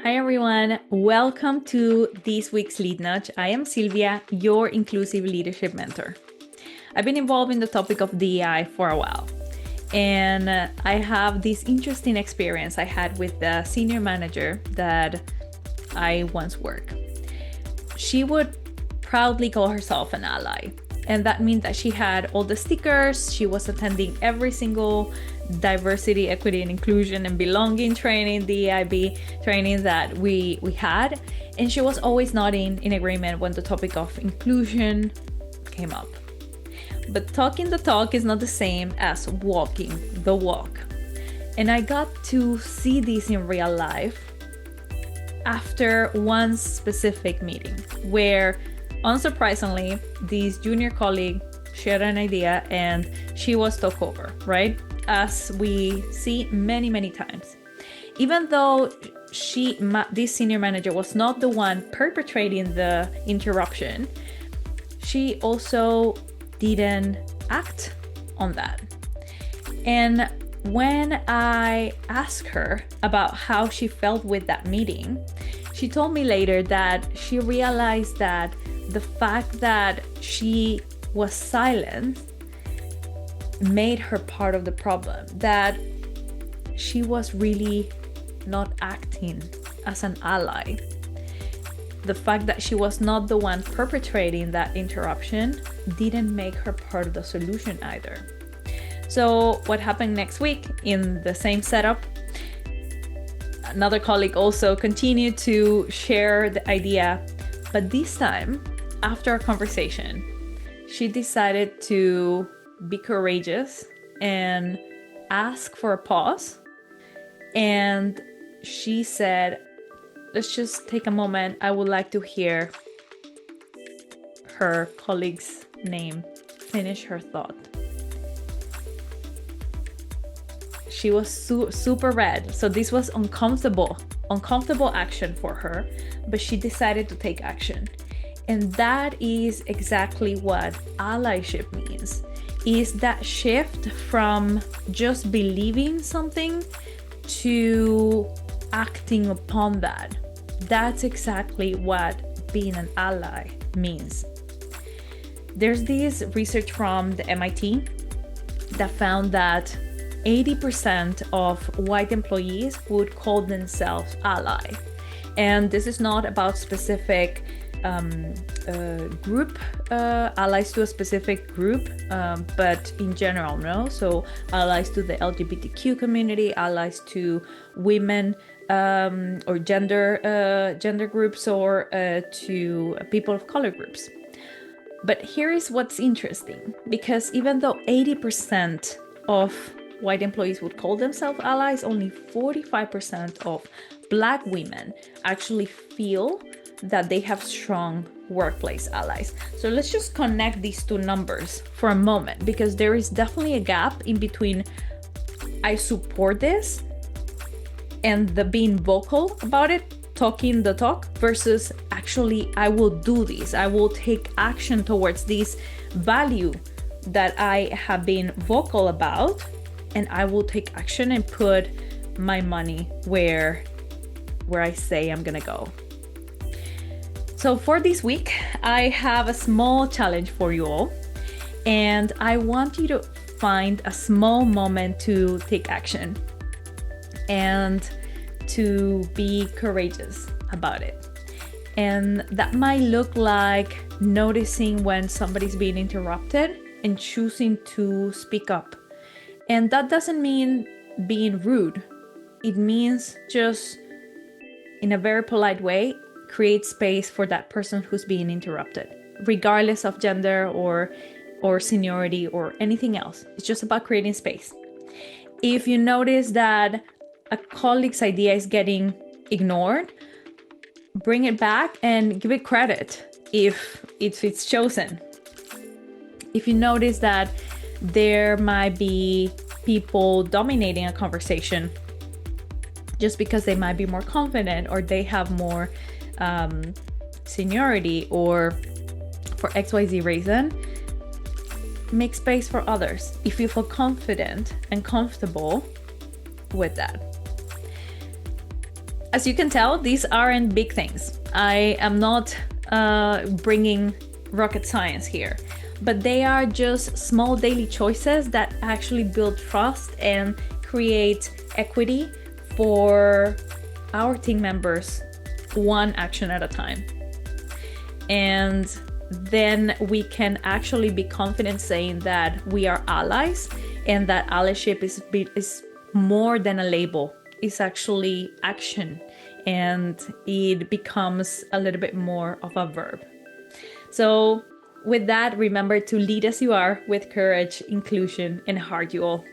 Hi everyone, welcome to this week's Lead Nudge. I am Silvia, your inclusive leadership mentor. I've been involved in the topic of DEI for a while, and I have this interesting experience I had with the senior manager that I once worked. She would proudly call herself an ally, and that means that she had all the stickers, she was attending every single diversity, equity, and inclusion and belonging training, DEIB training that we had, and she was always nodding in agreement when the topic of inclusion came up. But talking the talk is not the same as walking the walk. And I got to see this in real life after one specific meeting where, unsurprisingly, this junior colleague shared an idea and she was talked over, right? As we see many times. Even though this senior manager was not the one perpetrating the interruption, she also didn't act on that. And when I asked her about how she felt with that meeting, she told me later that she realized that the fact that she was silent made her part of the problem, that she was really not acting as an ally. The fact that she was not the one perpetrating that interruption didn't make her part of the solution either. So what happened next week in the same setup? Another colleague also continued to share the idea, but this time, after a conversation, she decided to be courageous and ask for a pause. And she said, let's just take a moment. I would like to hear her colleague's name finish her thought. She was super red. So this was uncomfortable action for her, but she decided to take action. And that is exactly what allyship means. Is that shift from just believing something to acting upon that. That's exactly what being an ally means. There's this research from the MIT that found that 80% of white employees would call themselves ally. And this is not about specific group, allies to a specific group, but in general, no? So allies to the LGBTQ community, allies to women or gender groups, or to people of color groups. But here is what's interesting, because even though 80% of white employees would call themselves allies, only 45% of Black women actually feel that they have strong workplace allies. So let's just connect these two numbers for a moment, because there is definitely a gap in between I support this and the being vocal about it, talking the talk, versus actually I will do this. I will take action towards this value that I have been vocal about, and I will take action and put my money where I say I'm gonna go. So for this week, I have a small challenge for you all, and I want you to find a small moment to take action and to be courageous about it. And that might look like noticing when somebody's being interrupted and choosing to speak up. And that doesn't mean being rude. It means just, in a very polite way, create space for that person who's being interrupted, regardless of gender or seniority or anything else. It's just about creating space. If you notice that a colleague's idea is getting ignored, bring it back and give it credit if it's chosen. If you notice that there might be people dominating a conversation just because they might be more confident or they have more seniority, or for XYZ reason, make space for others if you feel confident and comfortable with that. As you can tell, these aren't big things. I am not bringing rocket science here, but they are just small daily choices that actually build trust and create equity for our team members, one action at a time. And then we can actually be confident saying that we are allies and that allyship is more than a label. It's actually action, and it becomes a little bit more of a verb. So with that, remember to lead as you are with courage, inclusion, and heart, you all.